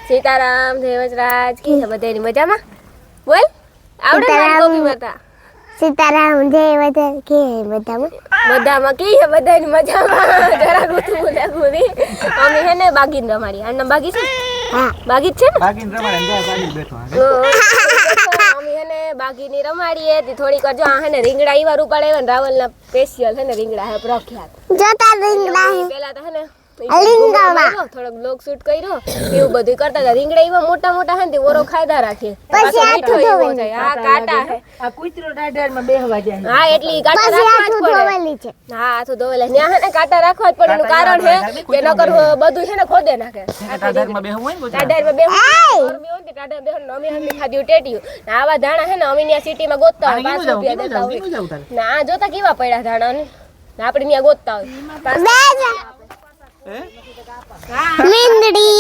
સીતારામ જય વજરાજ કી છે બધાની મજામાં બોલ આવડે મારી કોપી માતા સીતારામ જય વજરાજ કી મજામાં કી છે બધાની મજામાં જરા ગુતું લાગુરી અમે હે ને બાગીન રમાડી આ નામ બાગી છે હા બાગી જ છે ને બાગીન રમાડે ત્યાં સાડી બેઠો અમે હે ને બાગીની રમાડીએ તી થોડીક વાર જો આ હે ને રીંગણા ઈવાર ઉપાડે ને રાવલના સ્પેશિયલ હે ને રીંગણા હે પ્રખ્યાત જોતા રીંગણા હે પેલા તો હે ને રીંગણા થોડોક બ્લોગ શૂટ કર્યો એવું બધું કરતા હતા રીંગણા એવા મોટા મોટા હે ને ઓરો ખાયદા રાખીએ પછી મીઠો એવો જાય આ કાટા હે આ કૂતરો ડાઢારમાં બેહવા જાય હા એટલી કાટા રાખવા જ પડે ધોવેલી છે હા આથું ધોવેલા ન્યા હે ને કાટા રાખવા જ પડે એનું કારણ હે કે નકર બધું છે ને ખોદે નાખે ટાઢારમાં બેહવું હોય ને ગુજરાત ટાઢારમાં બેહવું ગરમી હોય ને ટાઢામાં બેહવું અમે હમ ખાધ્યું ટેટ્યું ને આવા ધાણા હે ને અમે ન્યા સિટીમાં ગોતતા હોય 5 રૂપિયા દેતા હોય ના જોતા કેવા પડ્યા ધાણા ને આપણે ન્યા ગોતતા હોય મીંદડી